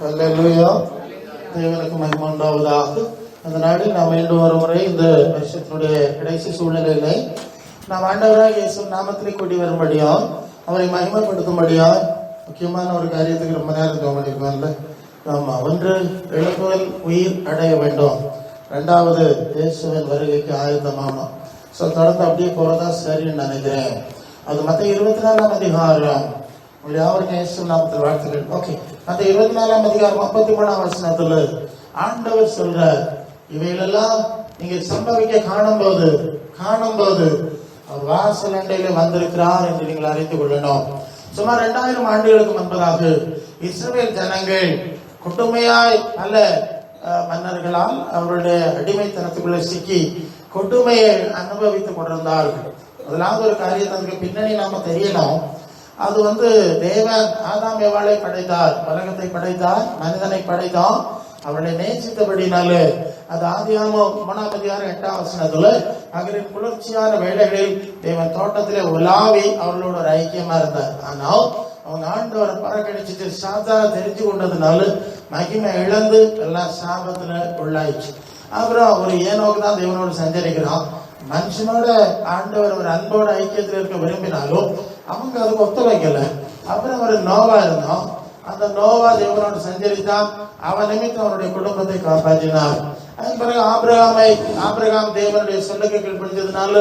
அல்லேலூயா, தேவனுக்கு மகிமை உண்டாவதாக. அந்த நாளில் நாம் மீண்டும் ஒரு முறை இந்த வருஷத்தினுடைய கடைசி சூழ்நிலையிலே நாம் ஆண்டவராக இயேசு நாமத்திலே கூடி வரும்படியா, அவரை மகிமைப்படுத்தும்படியா முக்கியமான ஒரு காரியத்துக்கு ரொம்ப நேரம் கவனிக்கல. ஆமா, ஒன்று எழுப்புதல், உயிர் அடைய வேண்டும். ரெண்டாவது இயேசுவின் வருகைக்கு ஆயத்தமாகணும். ஸோ தொடர்ந்து அப்படியே போறதா சரின்னு நினைக்கிறேன். அது மற்ற 24ஆம் அதிகாரம் யாவருக்கும் இயேசு நாமத்தில் வாழ்த்துக்கள். ஓகே, அந்த 24ஆம் அதிகாரம் 33ஆம் வசனத்துல ஆண்டவர் சொல்றார், இவைகளெல்லாம் நீங்க சம்பவிக்க காணும்போது அவர் வாசல் அண்டையில வந்திருக்கிறார் என்று நீங்கள் அறிந்து கொள்ளணும். சுமார் 2000 ஆண்டுகளுக்கு முன்பதாக இஸ்ரவேல் ஜனங்கள் கொடுமையாய் பல மன்னர்களால் அவருடைய அடிமைத்தனத்துக்குள்ள சிக்கி கொடுமையை அனுபவித்துக் கொண்டிருந்தார்கள். அதெல்லாம் ஒரு காரியத்திற்கு பின்னணி நாம தெரியணும். அது தேவன் ஆதாம் ஏவாளை படைத்தார், உலகத்தை படைத்தார், மனிதனை படைத்தான். அவளை நேசித்தபடினாலே அது ஆதியாகமம் 3ஆம் அதிகாரம் 8ஆம் வசனத்துல அவரின் குளிர்ச்சியான வேளைகளில் தேவன் தோட்டத்திலே உலாவி அவர்களோட ஒரு ஐக்கியமா இருந்தார். ஆனால் அவங்க ஆண்டவரை பறக்கடிச்சிட்டு சாத்தான தெரிஞ்சு கொண்டதுனால மகிமை இழந்து எல்லாம் சாபத்துல உள்ளாயிடுச்சு. அப்புறம் ஒரு ஏனோக்கு தான் தேவனோடு சஞ்சரிக்கிறான். மனுஷனோட ஆண்டவர் ஒரு அன்போட ஐக்கியத்தில் இருக்க விரும்பினாலும் அவங்க அதுக்கு ஒத்து வைக்கல. அப்புறம் ஒரு நோவா இருந்தான். அந்த நோவா தேவனோடு சஞ்சரித்தான். அவன் நிமித்தம் அவனுடைய குடும்பத்தை காப்பாற்றினார். அதன் பிறகு ஆபிரகாம் தேவனுடைய சொல்லுக்கு கீழ்படிஞ்சதுனால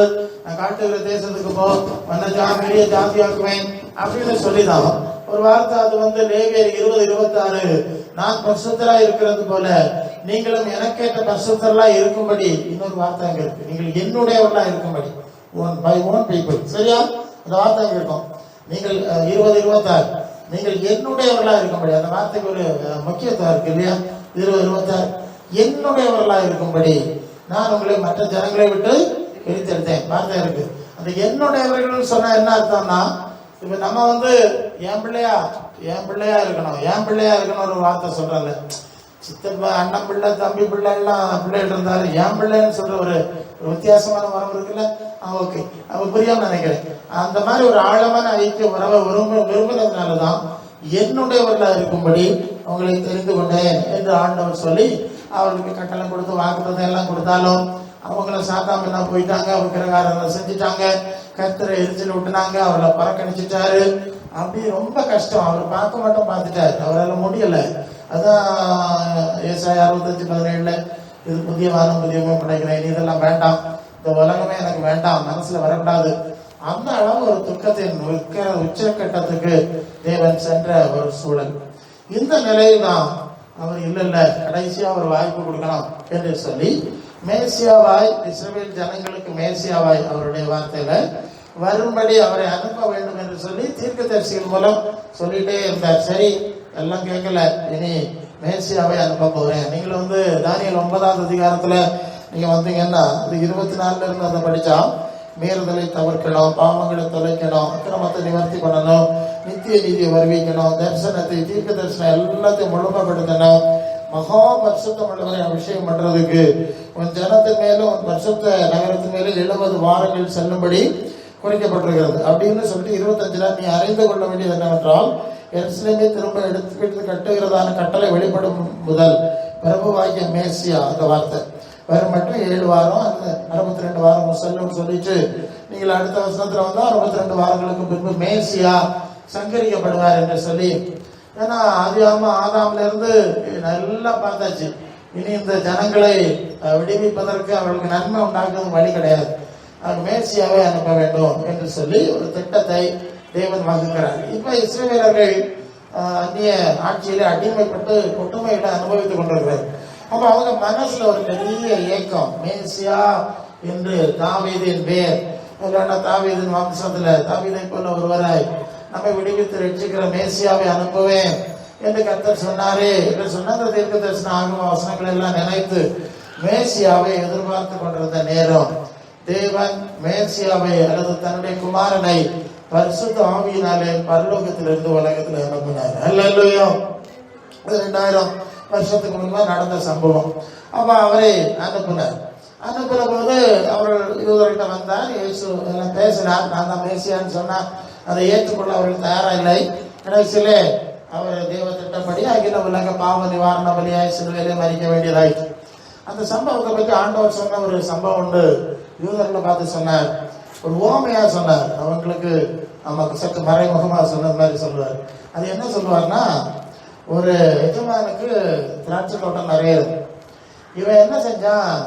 நான் காட்டுகிற தேசத்துக்கு போ, பெரிய ஜாதியாக்குவேன் அப்படின்னு சொல்லிதான் ஒரு வார்த்தை. அது லேவியர் 20:26 நான் பரிசுத்தரா இருக்கிறது போல நீங்களும் எனக்கேற்ற பரிசுத்தரா இருக்கும்படி இன்னொரு வார்த்தை அங்க இருக்கு. நீங்கள் என்னுடையவர்களா இருக்கும்படி, பை ஓன் பீப்புள். சரியா? அந்த வார்த்தை அங்க இருக்கும். நீங்கள் 20:26 நீங்கள் என்னுடையவர்களா இருக்கும்படி, அந்த வார்த்தைக்கு ஒரு முக்கியத்துவம் இருக்கு இல்லையா? 20:26 என்னுடையவர்களா இருக்கும்படி நான் உங்களை மற்ற ஜனங்களை விட்டு பிரித்தெடுத்தேன். வார்த்தை இருக்கு. அந்த என்னுடையவர்கள் சொன்னா என்ன அர்த்தம்னா, இப்ப நம்ம என் பிள்ளையா இருக்கணும் ஒரு வார்த்தை சொல்றல. சித்தப்பா, அண்ணன் பிள்ளை, தம்பி பிள்ளை எல்லாம் பிள்ளைகள் இருந்தாலும் என் பிள்ளைன்னு சொல்ற ஒரு வித்தியாசமான உறவு இருக்குல்ல. ஓகே, அவ புரியாம நினைக்கிறேன். அந்த மாதிரி ஒரு ஆழமான ஐக்கிய உறவை விரும்பினதுனாலதான் என்னுடையவர்களா இருக்கும்படி அவங்களை தெரிந்து கொண்டேன் என்று ஆண்டவர் சொல்லி அவர்களுக்கு கட்டளை கொடுத்து வாக்குத்தத்தம் எல்லாம் கொடுத்தாலும் அவங்கள சாத்தாம என்ன போயிட்டாங்க. அவர் கிரகாரங்களை செஞ்சுட்டாங்க, கர்த்தரை எரிச்சல் விட்டுனாங்க, அவரை பறக்கணிச்சிட்டாரு. அப்படி ரொம்ப கஷ்டம். அவர் பார்க்க மட்டும் பார்த்துட்டாரு, அவரால் முடியல. அதான் ஏசாயா 65:17 இது புதிய வானம் புதியமே படைக்கிறேன், இதெல்லாம் வேண்டாம், இந்த உலகமே எனக்கு வேண்டாம், மனசுல வரக்கூடாது. அந்த அளவு ஒரு துக்கத்தின் உச்சக்கட்டத்துக்கு தேவன் சென்ற ஒரு சூழல். இந்த நிலையில் தான் அவர் இல்ல கடைசியா ஒரு வாய்ப்பு கொடுக்கணும் என்று சொல்லி மேசியாவாய், இஸ்ரவேல் ஜனங்களுக்கு மேசியாவாய் அவருடைய வார்த்தையில வரும்படி அவரை அனுப்ப வேண்டும் என்று சொல்லி தீர்க்கதரிசிகள் மூலம் சொல்லிட்டே இருந்தார். சரி, எல்லாம் கேட்கல, இனி மேசியாவை அனுப்ப போறேன். நீங்களும் தானியேல் 9ஆம் அதிகாரத்துல நீங்க வந்தீங்கன்னா அது 24 இருந்து அதை படிச்சா, மீறுதலை தவிர்க்கணும், பாவங்களை தொலைக்கணும், அக்கிரமத்தை நிவர்த்தி பண்ணணும், நித்திய நீதியை வருவிக்கணும், தரிசனத்தை, தீர்க்க தரிசனம் எல்லாத்தையும் முழுமைப்படுத்தணும், மகா பரிசுத்தம் உள்ளவரை அபிஷேகம் பண்றதுக்கு உன் ஜனத்தின் மேலும் உன் பரிசுத்த நகரத்தின் மேலும் 70 வாரங்கள் செல்லும்படி குறிக்கப்பட்டிருக்கிறது அப்படின்னு சொல்லிட்டு 25 நீ அறிந்து கொள்ள வேண்டியது என்னவென்றால், எருசலேமை திரும்ப எடுத்து கட்டுகிறதான கட்டளை வெளிப்படும் முதல் பிரபுவாகிய மேசியா, அந்த வார்த்தை வரும் மட்டும் 7 வாரம், அந்த 62 வாரம் செல்லும் சொல்லிட்டு நீங்கள் அடுத்த வருஷத்துல 62 வாரங்களுக்கு பின்பு மேசியா சங்கரிக்கப்படுவார் என்று சொல்லி. ஏன்னா ஆதாம்ல இருந்து நல்லா பார்த்தாச்சு. இனி இந்த ஜனங்களை விடுவிப்பதற்கு அவர்களுக்கு நன்மை உண்டாக்குறது வழி கிடையாது. மேசியாவை அனுப்ப வேண்டும் என்று சொல்லி ஒரு திட்டத்தை தேவன் வகுக்கிறார். இப்ப இஸ்ரவேலர்கள் அந்நிய ஆட்சியில அடிமைப்பட்டு கொடுமையில அனுபவித்துக் கொண்டிருக்கிறார். அப்ப அவங்க மனசுல ஒரு பெரிய ஏக்கம், மேசியா என்று தாவீதின் பேர், தாவீதின் வம்சத்துல தாவீதை போல ஒருவராய் நம்மை விடுவித்து ரட்சிக்கிற மேசியாவை அனுப்புவேன் என்று கர்த்தர் சொன்னாரே என்று சொன்ன அந்த தீர்க்க தரிசன ஆகம வசனங்கள் எல்லாம் நினைத்து மேசியாவை எதிர்பார்த்து கொண்டிருந்த நேரம் தேவன் மேசியாவை அல்லது தன்னுடைய குமாரனை பரிசுத்த ஆவியினாலே பரலோகத்திலிருந்து உலகத்தில் அனுப்பினார். அல்லேலூயா. 2000 வருஷத்துக்கு முன்பு நடந்த சம்பவம். அப்ப அவரை அனுப்பினார். அனுப்புற போது அவர்கள் 20 வந்தார். இயேசு எல்லாம் பேசினார். நான் தான் மேசியான்னு சொன்னார். அதை ஏற்றுக்கொள்ள அவர்கள் தயாரா இல்லை. கடைசியிலே அவர் தேவத்தின் சித்தத்தின்படி அகில உலக பாவ நிவாரண பலியாய் சிலுவையிலே மறிக்க வேண்டியதாயிற்று. அந்த சம்பவத்தை பற்றி ஆண்டவர் சொன்ன ஒரு சம்பவம் உண்டு. யூதர்களை பார்த்து சொன்னார், ஒரு ஓமையா சொன்னார். அவங்களுக்கு நமக்கு சற்று மறைமுகமாக சொன்னது மாதிரி சொல்லுவார். அது என்ன சொல்லுவார்னா, ஒரு எஜமானுக்கு திராட்சை தோட்டம் நிறைய இருக்கு. இவன் என்ன செஞ்சான்,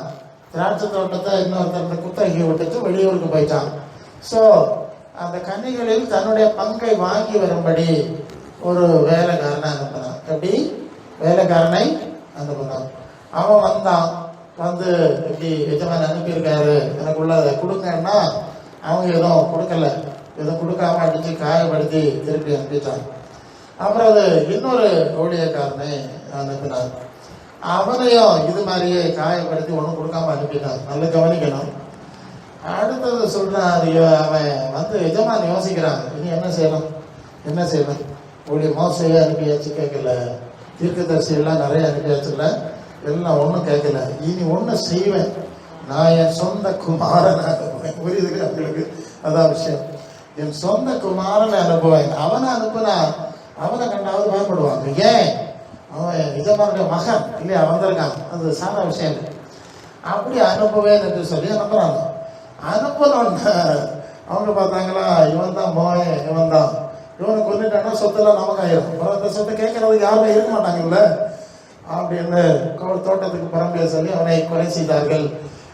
திராட்சை தோட்டத்தை இன்னொருத்தர் குத்தகை விட்டுட்டு வெளியூருக்கு போயிட்டான். ஸோ அந்த கன்னிகளில் தன்னுடைய பங்கை வாங்கி வரும்படி ஒரு வேலைக்காரனை அனுப்பினான். எப்படி வேலைக்காரனை அனுப்பினான். அவன் வந்தான். வந்து எப்படி எஜமான் அனுப்பியிருக்காரு, எனக்கு உள்ளதை கொடுங்கன்னா அவங்க எதுவும் கொடுக்கல, எதுவும் கொடுக்காம அடிச்சு காயப்படுத்தி திருப்பி அனுப்பிட்டான். அப்புறம் அது இன்னொரு ஊழியக்காரனை அனுப்பினார். அவனையும் இது மாதிரியே காயப்படுத்தி ஒன்றும் கொடுக்காம அனுப்பினான். நல்லா கவனிக்கணும். அடுத்தது சொல்றான், அவன் வந்து எஜமான் யோசிக்கிறான், இனி என்ன செய்யலாம் என்ன செய்யலாம். ஊழிய மோசையே அனுப்பியாச்சு கேட்கல, தீர்க்கதரிசி எல்லாம் நிறைய அனுப்பியாச்சுல, எல்லாம் ஒன்றும் கேட்கல. இனி ஒன்று செய்வேன், நான் என் சொந்த குமாரனை அனுப்புவேன். புரியுதுங்க அவங்களுக்கு? அதான் விஷயம். என் சொந்த குமாரனை அனுப்புவேன். அவனை அனுப்புனா அவனை கண்டாவது பயப்படுவாங்க. ஏன், அவன் எஜமானுடைய மகன் இல்லையா வந்திருக்கான், அது சாதாரண விஷயம் இல்லை. அப்படி அனுப்புவேன் என்று சொல்லி அனுப்புறாங்க. அனுப்பணும்னா அவங்க பார்த்தாங்களா, இவன் தான் போய் இவன் தான், இவனை கொண்டுட்டான்னா சொத்தெல்லாம் நமக்கு ஆயிரும். அப்புறம் அந்த சொத்தை கேட்கறதுக்கு யாருமே இருக்க மாட்டாங்கல்ல அப்படின்னு தோட்டத்துக்கு புறம்பே சொல்லி அவனை கொலை செய்தார்கள்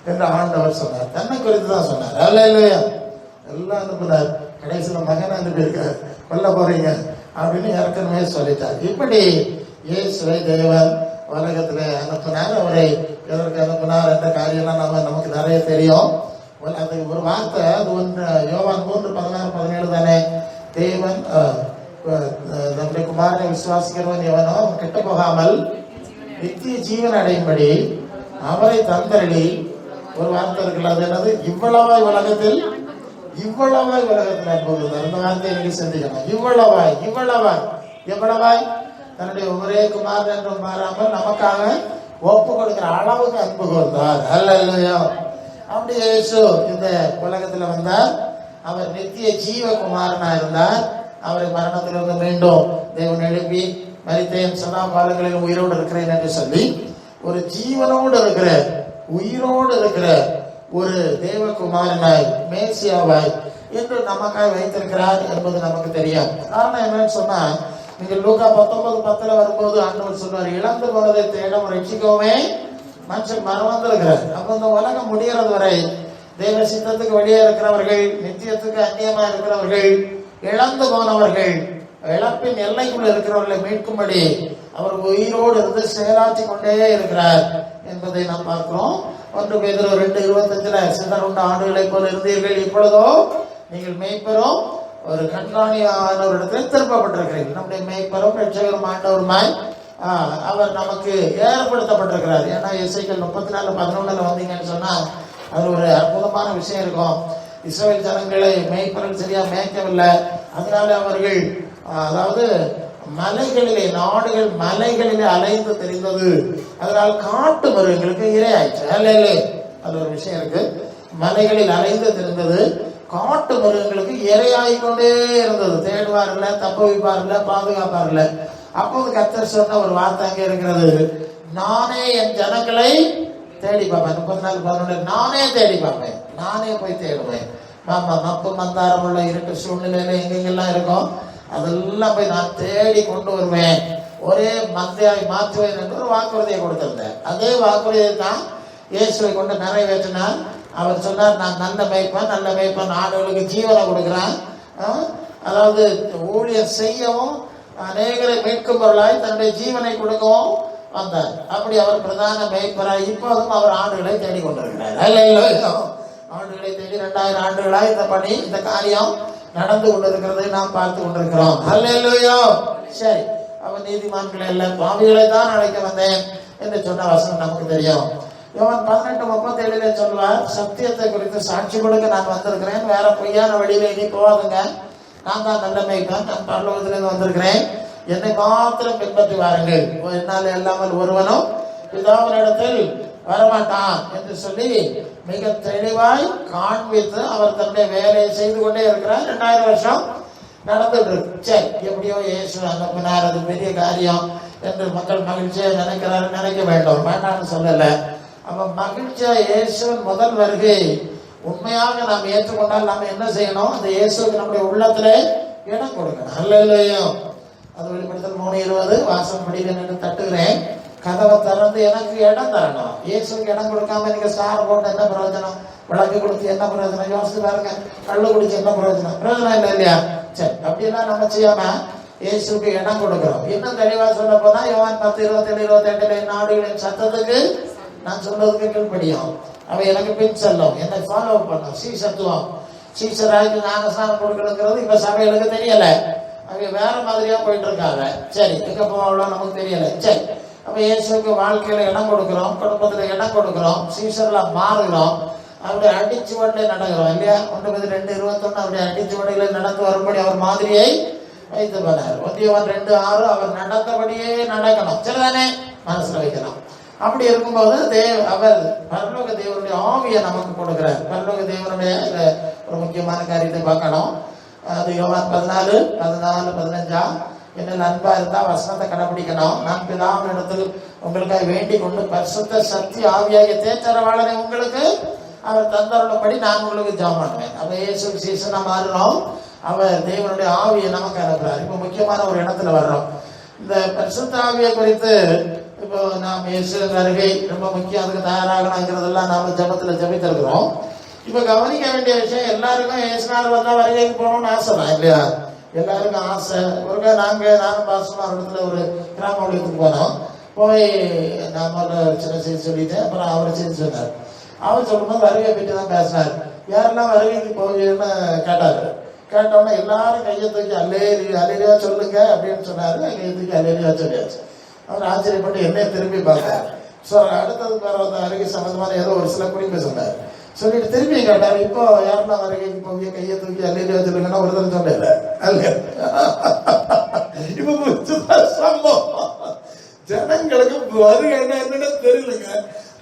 என்று ஆண்டவர் சொன்னார். தன்னை குறித்து தான் சொன்னார். அல்ல இல்லையா, எல்லாம் அனுப்புனார். கடைசியில் மகனை அனுப்பியிருக்கார், கொல்ல போறீங்க அப்படின்னு ஏற்கனவே சொல்லிட்டார். இப்படி இயேசுவை தேவன் உலகத்துல அனுப்பினார். அவரை எதற்கு அனுப்பினார் என்ற காரியம்லாம் நமக்கு நிறைய தெரியும். அது ஒரு வார்த்தை, அது ஒன்று யோவான் 3:16-17 தானே. தேவன் நம்முடைய குமாரனை விசுவாசிக்கிறவன் எவனோ அவன் கெட்டு போகாமல் நித்திய ஜீவன் அடையும்படி அவரை தந்தரளி. ஒரு வார்த்தை இருக்குல்ல, அது என்னது, இவ்வளவாய் உலகத்தில் போகுது. அந்த வார்த்தையை நீங்க சிந்திக்கணும். இவ்வளவாய் எவ்வளவாய் தன்னுடைய ஒரே குமாரன் என்று மாறாமல் நமக்காக ஒப்பு கொடுக்கிற அளவுக்கு அன்பு கொடுத்தார். அல்லேலூயா. அப்படி இயேசு இந்த உலகத்துல வந்தார். அவர் நித்திய ஜீவ குமாரனா இருந்தார். அவரை மரணத்திலிருந்து மீண்டும் தேவன் எழுப்பி மரித்தேன் சதா காலங்களில் உயிரோடு இருக்கிறேன் என்று சொல்லி ஒரு ஜீவனோடு இருக்கிற உயிரோடு இருக்கிற ஒரு தேவகுமாரனாய் மேசியாவாய் என்று நமக்காய் வைத்திருக்கிறார் என்பது நமக்கு தெரியும். காரணம் என்னன்னு சொன்னா, நீங்க லூக்கா 19:10 வரும்போது ஆண்டவர் சொல்வார், இழந்து போனதை தேடம் ரட்சிக்கவே மனுஷன் மறந்திருக்கிறார். அப்ப இந்த உலகம் முடிகிறது வரை தேவ சித்தத்துக்கு வெளியே இருக்கிறவர்கள், நித்தியத்துக்கு அந்நியமா இருக்கிறவர்கள், இழந்து போனவர்கள், இழப்பின் எல்லைக்குள் இருக்கிறவர்களை மீட்கும்படி அவர் உயிரோடு இருந்து செயலாற்றி கொண்டே இருக்கிறார் என்பதை நாம் பார்க்கிறோம். 1 பேதுரு 2:25 சிதறுண்ட ஆடுகளை போல இருந்தீர்கள், இப்பொழுதோ நீங்கள் மேய்ப்பரும் ஒரு கண்காணியானவரிடத்தில் திருப்பப்பட்டிருக்கிறீர்கள். நம்முடைய மேய்ப்பரும் ரட்சகரும் ஆண்டவருமாய் அவர் நமக்கு ஏற்படுத்தப்பட்டிருக்கிறார். ஏன்னா எசேக்கியேல் 34:11 வந்தீங்கன்னு சொன்னா அது ஒரு அற்புதமான விஷயம் இருக்கும். இஸ்ரவேல் ஜனங்களை மேய்ப்பர்கள் சரியா மேய்க்கவில்லை. அதனால அவர்கள் அதாவது மலைகளிலே, நாடுகள் மலைகளிலே அலைந்து தெரிந்தது. அதனால் காட்டு மிருகங்களுக்கு இரையாயிற்று. அது ஒரு விஷயம் இருக்கு. மலைகளில் அலைந்து தெரிந்தது, காட்டு மிருகங்களுக்கு இரையாயிக்கொண்டே இருந்தது. தேடுவார்ல, தப்ப வைப்பார்ல, பாதுகாப்பார்ல. அப்போது கர்த்தர் சொன்ன ஒரு வார்த்தை அங்கே இருக்கிறது, நானே என் ஜனங்களை தேடி பார்ப்பேன். 34:11 நானே தேடி பார்ப்பேன், நானே போய் தேடுவேன். மப்பு மந்தாரம் உள்ள இருட்டு சூழ்நிலையில எங்கெங்கெல்லாம் இருக்கும் அதெல்லாம் போய் நான் தேடி கொண்டு வருவேன், ஒரே மந்தையாய் மாற்றுவேன் என்று ஒரு வாக்குறுதியை கொடுத்திருந்தேன். அதே வாக்குறுதியை தான் இயேசுவை கொண்டு நிறைவேற்றினார். அவர் சொன்னார், நான் நல்ல மேய்ப்பன் ஆடுகளுக்கு ஜீவனை கொடுக்கிறேன். அதாவது ஊழியர் செய்யவும் அநேகரை மீட்கும் பொருளாய் தன்னுடைய ஜீவனை கொடுக்கவும் வந்தார். அப்படி அவர் பிரதான மேய்ப்பராய் இப்போதும் அவர் ஆடுகளை தேடி கொண்டிருக்கிறார். ஆண்டுகளை தேடி 2000 ஆண்டுகளாய் இந்த பணி, இந்த காரியம் நடந்து கொண்டிருக்கிறதை நாம் பார்த்து கொண்டிருக்கிறோம். அல்லேலூயா. சரி, அவன் நீதிமான்களை அல்ல பாவிகளை தான் அழைக்க வந்தேன் என்று சொன்ன வசனம் நமக்கு தெரியும். யோவான் 18:37 சொல்வார், சத்தியத்தை குறித்து சாட்சி கொடுக்க நான் வந்திருக்கிறேன், வேற பொய்யான வழியில இனி போவாதுங்க. நான் தான் நல்ல மேய்ப்பன், நான் பரலோகத்திலிருந்து வந்திருக்கிறேன், என்னை மாத்திரம் பின்பற்றி வாருங்கள், என்னால் இல்லாமல் ஒருவனும் பிதாவினிடத்தில் வரமாட்டான் என்று சொல்லி மிக தெளிவாய் காண்பித்து அவர் தன்னுடைய வேலையை செய்து கொண்டே இருக்கிறார். 2000 வருஷம் நடந்துட்டு இருக்கு. சரி, எப்படியோ இயேசு அனுப்பினார், அது பெரிய காரியம் என்று மக்கள் மகிழ்ச்சியா நினைக்க வேண்டும், வேண்டாம்னு சொல்லல. அப்ப மகிழ்ச்சியா இயேசுவின் முதல் வருகை உண்மையாக நாம் ஏற்றுக்கொண்டால் நாம் என்ன செய்யணும்? அந்த இயேசுக்கு நம்முடைய உள்ளத்துல இடம் கொடுக்கணும். அல்லையோ? அது வெளிப்படுத்தல் 3:20 வாசல் படியில் நின்று தட்டுகிறேன், கதவை திறந்து எனக்கு இடம் தரணும். இயேசுக்கு இடம் கொடுக்காம நீங்க ஸ்டார் போட்டு என்ன பிரயோஜனம்? விளக்கு கொடுத்து என்ன பிரயோஜனம்? யோசிச்சு பாருங்க. கள்ளு குடிச்சு என்ன பிரயோஜனம்? பிரயோஜனம் இல்லை இல்லையா? சரி, அப்படியெல்லாம் நம்ம செய்யாம இயேசுக்கு இடம் கொடுக்கிறோம். இன்னும் தெளிவா சொல்ல போனா யோவான் 10:27-28 நாடுகளின் சத்தத்துக்கு நான் சொல்றதுக்கு கீழ்படியும், அவ எனக்கு பின் செல்லும், என்னை ஃபாலோ பண்ணும். சீசத்துவம், சீசராய்க்கு ஞானஸ்நானம் கொடுக்கணுங்கிறது இப்ப சபைகளுக்கு தெரியல. அவங்க வேற மாதிரியா போயிட்டு இருக்காங்க. சரி, எங்க போவாங்களோ நமக்கு தெரியல. சரி, அப்ப இயேசுக்கு வாழ்க்கையில இடம் கொடுக்கிறோம், குடும்பத்துல இடம் கொடுக்கிறோம், சீசர்ல மாறுகிறோம், அவருடைய அடிச்சுவடை நடக்கிறோம் இல்லையா? 1:2-21 அவருடைய அடிச்சுவடைகளை நடந்து வரும்படி அவர் மாதிரியை வைத்து போனார். 1 2:6 அவர் நடந்தபடியே நடக்கணும். சரிதானே? மனசுல வைக்கணும். அப்படி இருக்கும்போது அவர் பரலோக தேவனுடைய ஆவியை நமக்கு கொடுக்கிறார். பரலோக தேவனுடைய ஒரு முக்கியமான காரியத்தை பார்க்கணும். அது யோவான் 14:15 என்ன அன்பா இருந்தா வசனத்தை கடைபிடிக்கணும். நான் பிதாவின் இடத்தில் உங்களுக்காக வேண்டிக் கொண்டு பரிசுத்த சக்தி ஆவியாகிய தேற்றரவாளனை உங்களுக்கு அவர் தந்தருளும்படி நான் உங்களுக்கு ஜெபம் பண்ணுவேன். அப்ப இயேசு சீசனா மாறுறோம், அவர் தேவனுடைய ஆவியை நமக்கு அனுப்புறார். இப்ப முக்கியமான ஒரு இடத்துல வர்றோம். இந்த பரிசுத்த ஆவியை குறித்து இப்போ நாம் இயேசு வருகை ரொம்ப முக்கியம், அதுக்கு தயாராகணுங்கிறதெல்லாம் நாம ஜபத்துல ஜபித்திருக்கிறோம். இப்ப கவனிக்க வேண்டிய விஷயம், எல்லாருக்கும் இயேசுநாள் வந்தா வருகைக்கு போகணும்னு ஆசை தான் இல்லையா? எல்லாருக்கும் ஆசை. ஒருக்கா நானும் பாசமாக இடத்துல ஒரு கிராம ஊழியத்துக்கு போனோம். போய் நாம சின்ன செய்தி சொல்லிட்டேன். அப்புறம் அவரை செய்தி சொன்னார். அவர் சொல்லும்போது வருகை பற்றி தான் பேசினார். யாரெல்லாம் வருகைக்கு போவீங்கன்னு கேட்டாரு. கேட்டோன்னா எல்லாரும் கையை தூக்கி அல்லேலியா சொல்லுங்க அப்படின்னு சொன்னாரு. கையை தூக்கி அல்லேலியா சொல்லியாச்சு. அவர் ஆச்சரியப்பட்டு என்னைய திரும்பி பார்த்தார். ஸோ அடுத்தது வருகை சம்பந்தமான ஏதோ ஒரு சில குறிப்பை சொன்னார். சொல்லிட்டு திரும்பி கேட்டார், இப்போ யாரெல்லாம் வருகைக்கு போவிய கையை தூக்கி அல்லேலியா சொல்லுங்கன்னா ஒரு தடவை சொல்லல அல்ல. இப்ப சம்பவம் ஜனங்களுக்கு வருகை என்னன்னு தெரியலங்க.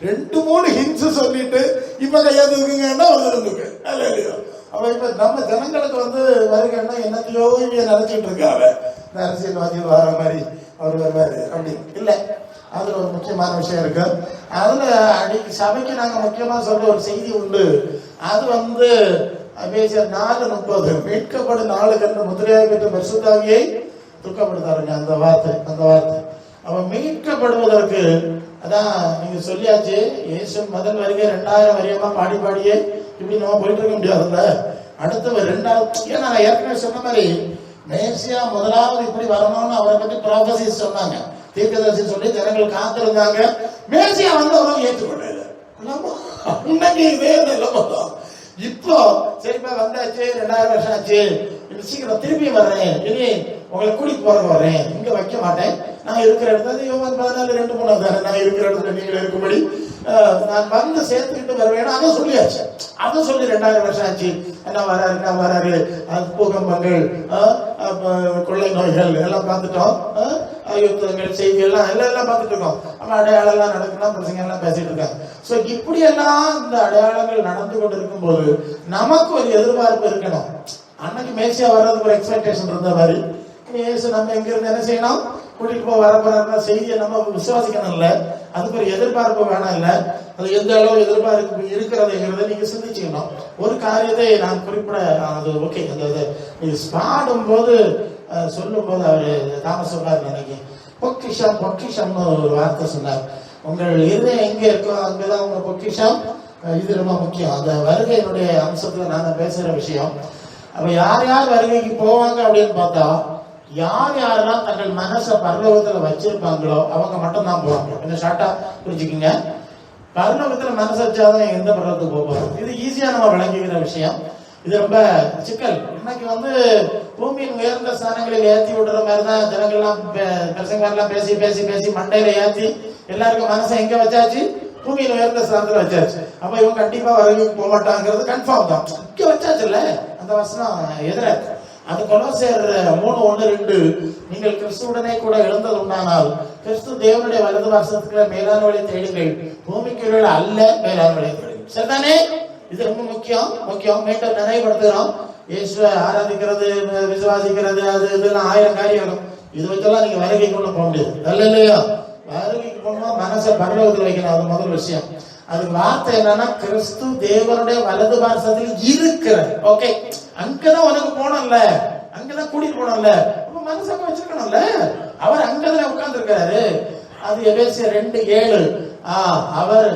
2-3 ஹின்ஸ் சொல்லிட்டு இப்ப கையா தூக்குங்கன்னா ஒரு தடவை அல்ல. அப்ப இப்ப நம்ம ஜனங்களுக்கு வருகைன்னா என்னத்தையோ இங்க நினைச்சிட்டு இருக்காங்க. இந்த அரசியல்வாதிகள் வர மாதிரி அவர் வருவாரு அப்படி இல்லை. அதுல ஒரு முக்கியமான விஷயம் இருக்கு. அதுல சபைக்கு நாங்க முக்கியமா சொல்ற ஒரு செய்தி உண்டு. அது எபேசியர் 4:30 மீட்கப்படும் நாளுக்கு முத்திரையாக பெற்ற பரிசுத்தாவியை துக்கப்படுத்தாருங்க. அந்த வார்த்தை அவ மீட்கப்படுவதற்கு அதான் நீங்க சொல்லியாச்சு. இயேசு முதல் வருகை 2000 வரையமா பாடியே இப்படி நம்ம போயிட்டு இருக்க முடியாதுல்ல. அடுத்த 2வது, ஏன்னா நான் ஏற்கனவே சொன்ன மாதிரி மேசியா முதலாவது இப்படி வரணும்னு அவரை பற்றி ப்ராபசி சொன்னாங்க, தீர்க்கதரிசி சொல்லி ஜனங்கள் காத்திருந்தாங்க. மேசியா அவரும் ஏற்றுக்கொண்டாரு. இன்னைக்கு இதே நிலைமைதான். இப்போ சரிப்பா வந்தாச்சு, 2000 வருஷம் ஆச்சு, சீக்கிரம் திருப்பி வர்றேன், இனி உங்களை கூட்டிட்டு போற வர்றேன், இங்க வைக்க மாட்டேன், நான் இருக்கிற இடத்துல யோவான் 14:2 தானே, நான் இருக்கிற இடத்துல நீங்கள் இருக்கும்படி நான் சேர்த்துக்கிட்டு வருவேன். அதை சொல்லியாச்சு. அதை சொல்லி 2000 வருஷம் ஆச்சு. என்ன வராரு பூகம்பங்கள், கொள்ளை நோய்கள் எல்லாம் பார்த்துட்டோம், யுத்தங்கள் செய்திகள்லாம் எல்லாம் பார்த்துட்டு இருக்கோம். நம்ம அடையாளம் எல்லாம் நடக்குன்னா பிரச்சனை எல்லாம் பேசிட்டு இருக்காங்க. ஸோ இப்படி எல்லாம் இந்த அடையாளங்கள் நடந்து கொண்டு இருக்கும் போது நமக்கு ஒரு எதிர்பார்ப்பு இருக்கணும். அன்னைக்கு மேசியா வர்றதுக்கு ஒரு எக்ஸ்பெக்டேஷன் இருந்த மாதிரி இயேசு நம்ம எங்க இருந்து என்ன செய்யணும், கூட்டிட்டு போய் வரப்போற செய்தியை நம்ம விசுவாசிக்கணும். இல்ல அதுக்கு ஒரு எதிர்பார்ப்பு வேணாம். இல்ல அது எந்த அளவு எதிர்பார்ப்பு இருக்கிறதுங்கிறத நீங்க சிந்திச்சுக்கணும். ஒரு காரியத்தை நான் குறிப்பிட, அது ஓகே, அந்த பாடும் போது சொல்லும் போது அவரு தாமஸ் சொன்னார், நினைக்கிறேன் பொக்கிஷம்னு ஒரு வார்த்தை சொன்னார். உங்கள் இருதயம் எங்க இருக்கோ அங்கதான் உங்க பொக்கிஷம். இது ரொம்ப முக்கியம். அந்த வருகையினுடைய அம்சத்துல நாங்க பேசுற விஷயம். அப்ப யார் வருகைக்கு போவாங்க அப்படின்னு பார்த்தா, யாரெல்லாம் தங்கள் மனசை பரலோகத்துல வச்சிருப்பாங்களோ அவங்க மட்டும் தான் போவாங்க. கொஞ்சம் ஷார்ட்டா புரிஞ்சுக்குங்க. பரலோகத்துல மனசு வச்சாதான் எந்த பரலோகத்துக்கு போறோம். இது ஈஸியா நம்ம விளங்கிக்கிற விஷயம். இது ரொம்ப சிக்கல். இன்னைக்கு பூமியின் உயர்ந்த ஸ்தானங்களில் ஏற்றி விடுற மாதிரிதான் ஜனங்கள்லாம் பிரசங்கெல்லாம் பேசி பேசி பேசி மண்டையில ஏற்றி எல்லாருக்கும் மனசை எங்க வச்சாச்சு, பூமியின் உயர்ந்த ஸ்தானத்துல வச்சாச்சு. அப்ப இவங்க கண்டிப்பா வருகைக்கு போக மாட்டாங்கிறது கன்ஃபார்ம் தான். இங்க வச்சாச்சுல்ல, அந்த வசனம் எதிராக. அது கொலோசியர் 3:1-2 நீங்கள் கிறிஸ்துவுடனே கூட எழுந்தது உண்டானால் கிறிஸ்து தேவனுடைய வலது வருஷத்துக்குள்ள மேலான வழி தேடுங்கள், பூமிக்கு அல்ல மேலான வழி தேடுங்கள். சரிதானே? இது ரொம்ப முக்கியம். மீண்டும் நினைவுபடுத்துகிறோம். இயேசுவை ஆராதிக்கிறது, விசுவாசிக்கிறது, அது இதெல்லாம் 1000 காரியம் இருக்கும். இது வச்செல்லாம் நீங்க வருகைக்கு கொண்டு போக முடியாது. நல்ல இல்லையா? வருகைக்கு போகணுமா மனசை பரலோகத்தில் வைக்கணும். அது முதல் விஷயம். அதுக்கு வார்த்தை என்னன்னா, கிறிஸ்து தேவனுடைய வலது பார்சத்தில் இருக்கிற. ஓகே, அங்கதான் உனக்கு போனோம்ல, அங்கதான் கூட்டிட்டு போனோம்ல, அப்ப மனசங்க வச்சிருக்கணும்ல. அவர் அங்கதான் உட்கார்ந்து இருக்காரு. அது எபேசியர் 2:7. அவர்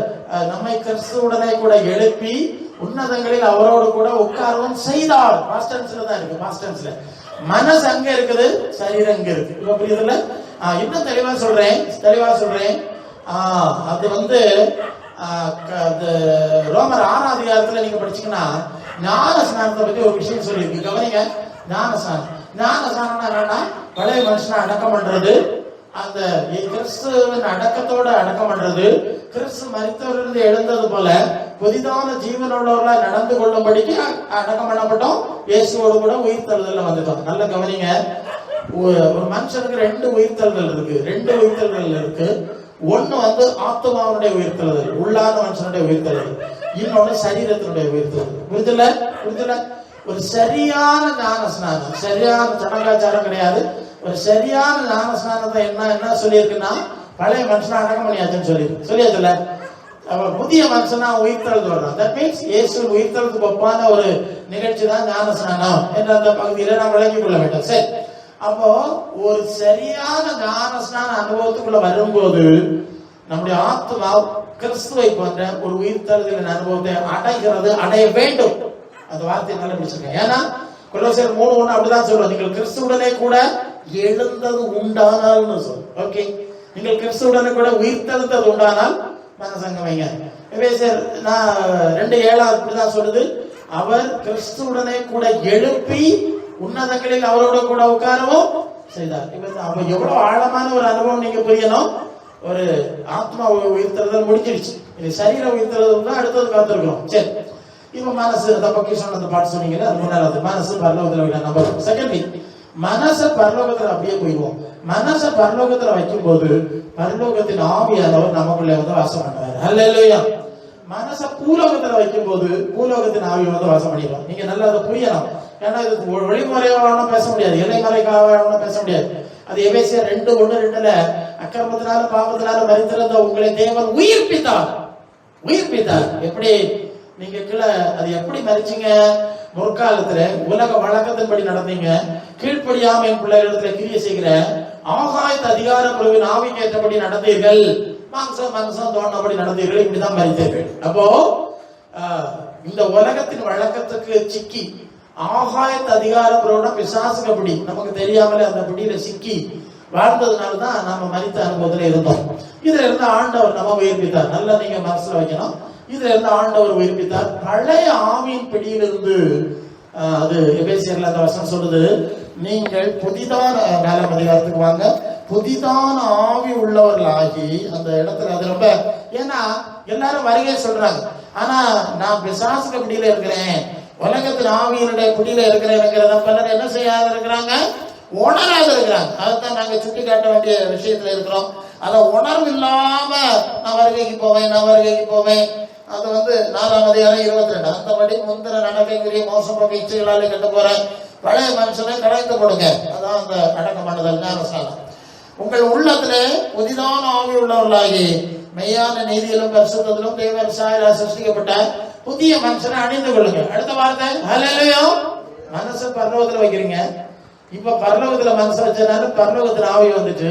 நம்மை கிறிஸ்துவுடனே கூட எழுப்பி உன்னதங்களில் அவரோடு கூட உட்காரவும் செய்தார். பாஸ்ட் டென்ஸ்ல தான் இருக்கு. பாஸ்ட் டென்ஸ்ல மனசு அங்க இருக்குது, சரீரம் அங்க இருக்கு. இப்ப புரியுதுல்ல? இன்னும் தெளிவா சொல்றேன். அது வந்து ரோமர் 6ஆம் அதிகாரத்துல நீங்க படிச்சீங்கன்னா ஞான ஸ்நானத்தை பத்தி ஒரு விஷயம் சொல்லியிருக்கு. கவனிங்க. ஞான ஸ்நானம் என்னன்னா, பழைய மனுஷனை அடக்கம் பண்றது, அந்த கிறிஸ்துவின் அடக்கத்தோட அடக்கம் பண்றது, கிறிஸ்து மரித்தவரிலிருந்து எழுந்தது போல புதிதான ஜீவனோட நடந்து கொள்ளும்படிக்கு அடக்கம் பண்ணப்பட்டோம். இயேசுவோடு கூட உயிர்த்தெழுதல்ல வந்துட்டோம். நல்ல கவனிங்க. ஒரு மனுஷனுக்கு 2 உயிர்த்தெழுதல் இருக்கு. ஒண்ணு வந்து ஆத்மாவுடைய உயிர்த்தெழுதல், உள்ளான மனுஷனுடைய உயிர்த்தெழுதல். இன்னொன்னு சரீரத்தினுடைய உயிர்த்தெழுதல். புரிஞ்சுல? ஒரு சரியான ஞான ஸ்நானம், சரியான சடங்காச்சாரம் கிடையாது. ஒரு சரியான ஞான ஸ்நானத்தை என்ன சொல்லியிருக்குன்னா, பழைய மனுஷனா அடக்கம் பண்ணியாச்சுன்னு சொல்லியாச்சுல. புதிய மனுஷனா உயிர்த்தெழுது வர்றான். தட் மீன்ஸ் இயேசு உயிர்த்தெழுதுக்கு ஒப்பான ஒரு நிகழ்ச்சி தான் ஞான ஸ்நானம் என்ற அந்த பகுதியில நாம் விளங்கிக் கொள்ள வேண்டும். சரி, அப்போ ஒரு சரியான ஞான ஸ்நான அனுபவத்துக்குள்ள வரும்போது நம்முடைய ஆத்மா கிறிஸ்துவை போன்ற ஒரு உயிர்த்தெழுதலின் அனுபவத்தை அடைய வேண்டும். அந்த வார்த்தையை நல்லா பிடிச்சிருக்கேன். ஏன்னா கொலோசியர் 3:1 அப்படிதான் சொல்றோம். நீங்கள் கிறிஸ்துவுடனே கூட எழுந்தது உண்டானால்னு சொல்லும். ஓகே, நீங்கள் கிறிஸ்துவுடனே கூட உயிர்த்தெழுந்தது உண்டானால் மனசங்க வைங்க. எபேசியர் 2:7 அப்படிதான் சொல்லுது. அவர் கிறிஸ்துவுடனே கூட எழுப்பி உன்னதங்களில் அவரோட கூட உட்காரவும் செய்தார். அப்ப எவ்வளவு ஆழமான ஒரு அனுபவம் நீங்க புரியணும். ஒரு ஆத்மா உயிர்த்தெழுதல் முடிஞ்சிருச்சு. இது சரீர உயிர்த்தெழுதல் தான் அடுத்தது காத்திருக்கிறோம். சரி, இப்ப மனசு பக்கி சொன்ன பாட்டு சொன்னீங்கன்னா அது முன்னாடி மனசு பரலோகத்துல நம்பர். செகண்ட்லி, மனசை பரலோகத்துல அப்படியே போயிடுவோம். மனசை பரலோகத்துல வைக்கும் போது பரலோகத்தின் ஆவியானவர் நமக்குள்ள வந்து வாசம் பண்ணுவாரு. அல்லேலூயா. மனசை பூலோகத்துல வைக்கும் போது பூலோகத்தின் ஆவி வந்து வாசம் பண்ணிடுவோம். நீங்க நல்லா அதை புரியலாம். ஏன்னா இது ஒளிமுறையான பேச முடியாது, இலைமறைக்காக பேச முடியாது. அது எபேசியர் 2:1-2 அக்கிரமத்தினால பாவத்தினால மரித்திருந்த உங்களை தேவன் உயிர்ப்பித்தார். எப்படி நீங்க கீழே அது எப்படி மறிச்சீங்க? முற்காலத்துல உலக வழக்கத்தின்படி நடந்தீங்க. கீழ்ப்படியாம என் பிள்ளைகளிடத்துல கிரிய செய்கிற ஆகாயத்து அதிகார குழுவின் ஆவிக்கு ஏற்றபடி நடந்தீர்கள். மனசம் தோணபடி நடந்தீர்கள். இப்படிதான் மறித்தீர்கள். அப்போ இந்த உலகத்தின் வழக்கத்துக்கு சிக்கி ஆகாயத்து அதிகார குழுவோட பிசாசுக்கு பிடி நமக்கு தெரியாமலே அந்த பிடியில சிக்கி வாழ்ந்ததுனாலதான் நாம மரித்த அனுபவத்துல இருந்தோம். இதுல இருந்து ஆண்டவர் நம்ம உயிர்ப்பித்தார். நல்லா நீங்க மனசுல வைக்கணும். இதுல இருந்து ஆண்டவர் உயிர்ப்பித்தார். பழைய ஆவியின் பிடியிலிருந்து அது எபேசியர்ல அந்த வசனம் சொல்லுது, நீங்கள் புதிதான 4ஆம் அதிகாரத்துக்கு வாங்க, புதிதான ஆவி உள்ளவர்களாகி அந்த இடத்துல. அது ரொம்ப, ஏன்னா எல்லாரும் வருகை சொல்றாங்க, ஆனா நான் பிசாசுக்கு பிடியில இருக்கிறேன், உலகத்தின் ஆவியினுடைய பிடியில இருக்கிறேங்கிறத பலர் என்ன செய்யாத இருக்கிறாங்க, உணராத இருக்கிறாங்க. அதைத்தான் நாங்க சுட்டி காட்ட வேண்டிய விஷயத்துல இருக்கிறோம். அதை உணர்வு இல்லாம நான் வருகைக்கு போவேன். அது வந்து 4ஆம் அதிகாரம் 22 அந்தபடி முந்திர நடக்கைக்குரிய மோசம் போக இச்சைகளாலே கெட்டு போறேன், பழைய மனுஷனை கலைந்து கொடுங்க. அதான் அந்த அடக்கம் பண்ணுதல் ஞானஸ்நானம். உங்கள் உள்ளத்திலே புதிதான ஆவி உள்ளவர்களாகி மெய்யான நீதியிலும் பரிசுத்தத்திலும் தேவர் சாயலா சிருஷ்டிக்கப்பட்ட புதிய மனுஷனை அணிந்து கொள்ளுங்க. அடுத்த வார்த்தை ஹல்லேலூயா. மனசை பரலோகத்துல வைக்கிறீங்க. இப்ப பரலோகத்துல மனசை வச்சனால பரலோகத்துல ஆவி வந்துட்டு,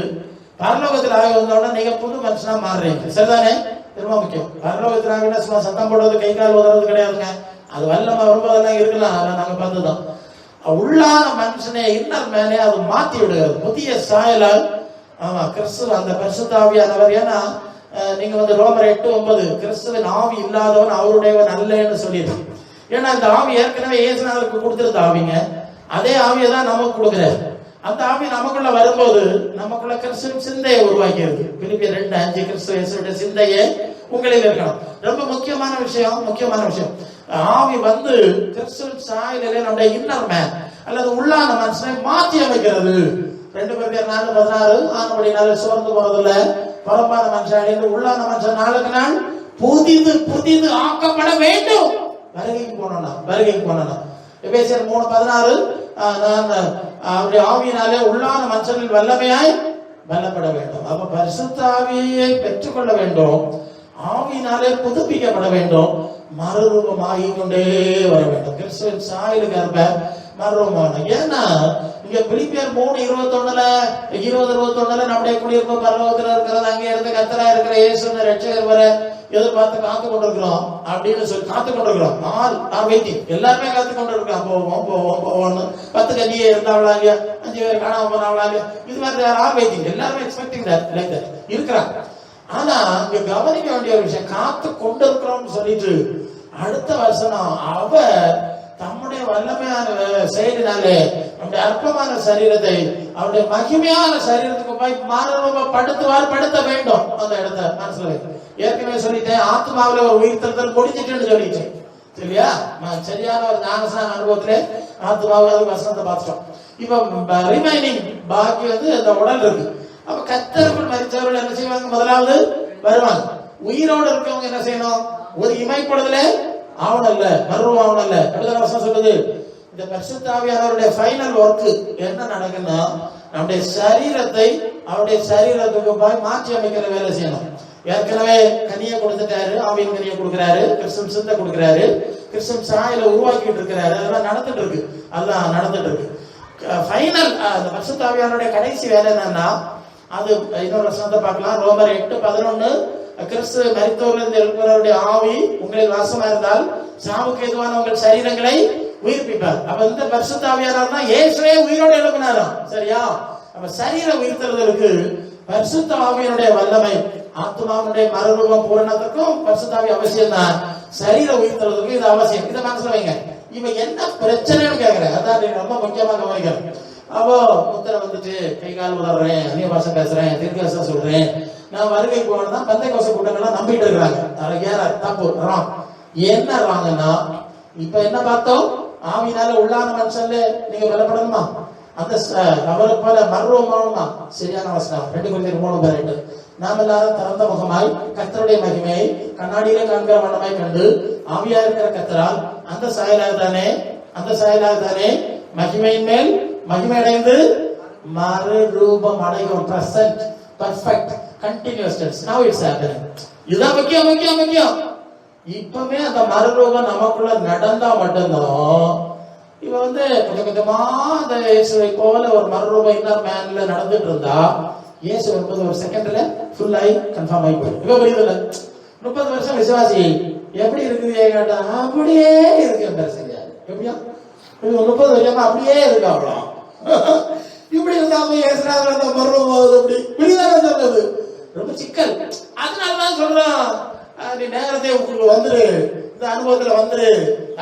பரலோகத்துல ஆவி வந்தோடனே நீங்க புது மனுஷனா மாறுறீங்க. சரிதானே? ரொம்ப முக்கியம். பரலோகத்துல ஆவினா சும்மா சத்தம் போடுறது, கை கால் உதறது கிடையாதுங்க. அது வல்லமா வரும்போதெல்லாம் இருக்கலாம். அதெல்லாம் நாங்க பார்த்துதான். உள்ளான மனுஷனே இன்னர் மேலே அது மாத்தி விடுகிறது புதிய சாயலால். ஆமா, கிறிஸ்துவ அந்த பரிசுத்த ஆவியானவர். ஏன்னா நீங்க வந்து ரோமர் 8:9 கிறிஸ்துவின் ஆவி இல்லாதவன் அவருடையவன் அல்லன்னு சொல்லியிருக்கு. ஏன்னா இந்த ஆவி ஏற்கனவே இயேசுநாதருக்கு கொடுத்திருந்த ஆவிங்க, அதே ஆவியை தான் நமக்கு கொடுக்குறாரு. அந்த ஆவி நமக்குள்ள வரும்போது நமக்குள்ள கிறிஸ்துவின் சிந்தையை உருவாக்கியிருக்கு. பிலிப்பியர் 2:5 கிறிஸ்துவ இயேசுவுடைய சிந்தையே உங்களில் இருக்கணும். ரொம்ப முக்கியமான விஷயம். ஆவி வந்து கிறிஸ்துவின் சாயலிலே நம்முடைய இன்னர் மேன் அல்லது உள்ளான மனுஷனை மாற்றி அமைக்கிறது. 2 Corinthians 4:16 ஆனபடினால சோர்ந்து போறதில்ல, பரப்பான மனுஷன் அடைந்து உள்ளான மனுஷன் நாளுக்கு நாள் புதிது ஆக்கப்பட வேண்டும். வருகைக்கு போனோம்னா எபேசியர் 3:16 நான் அவருடைய ஆவியினாலே உள்ளான மனுஷனில் வல்லமையாய் பலப்பட வேண்டும். அப்ப பரிசுத்த ஆவியை பெற்றுக்கொள்ள வேண்டும், ஆவியினாலே புதுப்பிக்கப்பட வேண்டும், மறுரூபமாகிக் கொண்டே வர வேண்டும். கிறிஸ்துவின் சாயலுக்கு ஏற்ப மறுரூபமான. ஏன்னா இங்க பிலிப்பியர் 3:21 நம்முடைய குடியிருப்பு பரலோகத்தில் இருக்கிறது, அங்கே இருந்து கர்த்தரா இருக்கிற இயேசு ரட்சகர் வர எதிர்பார்த்து காத்து கொண்டிருக்கிறோம் அப்படின்னு சொல்லி காத்து கொண்டிருக்கிறோம். எல்லாருமே காத்து கொண்டிருக்கிறோம். போவோம் 10 கன்னியே இருந்தாவளா இல்லையா, 5 பேர் காணாம போனாவளா இல்லையா, இது மாதிரி வெயிட்டிங். எல்லாருமே எக்ஸ்பெக்டிங் இருக்கிறாங்க. ஆனா இங்க கவனிக்க வேண்டிய ஒரு விஷயம், காத்து கொண்டிருக்கிறோம்னு சொல்லிட்டு அடுத்த வசனம், அவ தம்முடைய வல்லமையான செயலினாலே நம்முடைய அற்பமான சரீரத்தை அவருடைய மகிமையான சரீரத்துக்கு போய் படுத்த வேண்டும். அந்த இடத்த மனசுல ஏற்கனவே சொல்லிட்டேன், ஆத்மாவில ஒரு உயிர்த்தல் முடிஞ்சிட்டுன்னு சொல்லிட்டேன் சரியா. சரியான ஒரு ஞானஸ்நான அனுபவத்திலே ஆத்மாவில் வசனத்தை பார்த்துட்டோம். இப்ப ரிமைனிங் பாக்கி இந்த உடல் இருக்கு. அப்ப கர்த்தருக்குள் மரித்தவர்கள் என்ன செய்வாங்க? முதலாவது வருவாங்க. உயிரோடு இருக்கவங்க என்ன செய்யணும்? ஒரு இமைப்படுதலே ஆவணல்ல, மறுரூபம் ஆவணல்ல. அடுத்த வசனம் சொல்லுது, இந்த பரிசுத்த ஆவியானவருடைய ஃபைனல் ஒர்க் என்ன நடக்குன்னா, நம்முடைய சரீரத்தை அவருடைய சரீரத்துக்கு போய் மாற்றி அமைக்கிற வேலை செய்யணும். ஏற்கனவே கனியை கொடுத்துட்டாரு, ஆவியின் கனியை கொடுக்கிறாரு, கிறிஸ்துவின் சிந்தை கொடுக்கிறாரு, கிறிஸ்துவின் சாயலை உருவாக்கிட்டு இருக்கிறாரு. அதெல்லாம் நடந்துட்டு இருக்கு, அதெல்லாம் நடந்துட்டு இருக்கு. ஃபைனல் அந்த பரிசுத்த ஆவியானவருடைய கடைசி வேலை என்னன்னா, அது இன்னொரு வசனத்தை பார்க்கலாம். ரோமர் 8:11, கிறிஸ்து மரித்தோரிலிருந்து எழுப்புகிறவருடைய ஆவி உங்களில் வாசமா இருந்தால் சாவுக்கு எதுவான உங்கள் சரீரங்களை உயிர்ப்பிப்பார். அப்ப இந்த பரிசுத்த ஆவியானவர் தான் இயேசுவே உயிரோடு எழுப்பினாராம் சரியா. அப்ப சரீர உயிர்த்தெழுதலுக்கு பரிசுத்த ஆவியினுடைய வல்லமை, ஆத்மாவுடைய மறுரூபம் பூரணத்துக்கும் பரிசுத்த ஆவி அவசியம் தான். சரீர உயிர்த்தெழுதலுக்கு இது அவசியம். இதை மனசுல வைங்க. இவன் என்ன பிரச்சனைன்னு கேட்கிறேன், அதான் ரொம்ப முக்கியமா கவனிக்கிறேன். அப்போ முத்திரை வந்துட்டு கை கால் உதறேன், அந்நிய பாஷை பேசுறேன், தீர்க்கதரிசனம் சொல்றேன், நான் வருகை போனா பந்தை கோச கூட்டங்கள்லாம் நம்பிட்டு இருக்கிறாங்க. அதுக்கு ஏற தப்பு ராங். என்ன ராங்கன்னா, இப்ப என்ன பார்த்தோம்? ஆவினால உள்ளான மனுஷன்ல நீங்க பலப்படணுமா, அந்த அவரை போல மர்வமானுமா. சரியான வசனம் 2 Corinthians 3:8. நாம் எல்லாரும் திறந்த முகமாய் கர்த்தருடைய மகிமையை கண்ணாடியில காண்கிற வண்ணமாய் கண்டு ஆவியா இருக்கிற கர்த்தரால் அந்த சாயலாக தானே மகிமையின் மேல் மகிமை அடைந்து மறுரூபம் அடையும். Present perfect continuous tense. Now it's happening. இதுதான் முக்கியம். இப்பவே அந்த மறுரூபம் நமக்குள்ள நடந்தா மட்டும்தான். இவ கொஞ்சம் கொஞ்சமா அந்த இயேசுவை போல ஒரு மறுரூபம் இன்னர் மேன்ல நடந்துட்டு இருந்தா, இயேசு வரும்போது ஒரு செகண்ட்ல ஃபுல் ஆகி கன்ஃபார்ம் ஆகி போயிடும். இப்ப புரியுதுல்ல? 30 வருஷம் விசுவாசி எப்படி இருக்குது கேட்டா, அப்படியே இருக்கு. சரியா எப்படியா 30 வருஷமா அப்படியே இருக்கு. அவ்வளோ இப்படி இருந்தாம ஏசுறாங்க மறுரூபம் அப்படி இப்படிதான் சொல்றது. ரொம்ப சிக்கல். அதனாலதான் சொல்றோம், நீ நேரத்தை வந்துரு, இந்த அனுபவத்துல வந்துரு,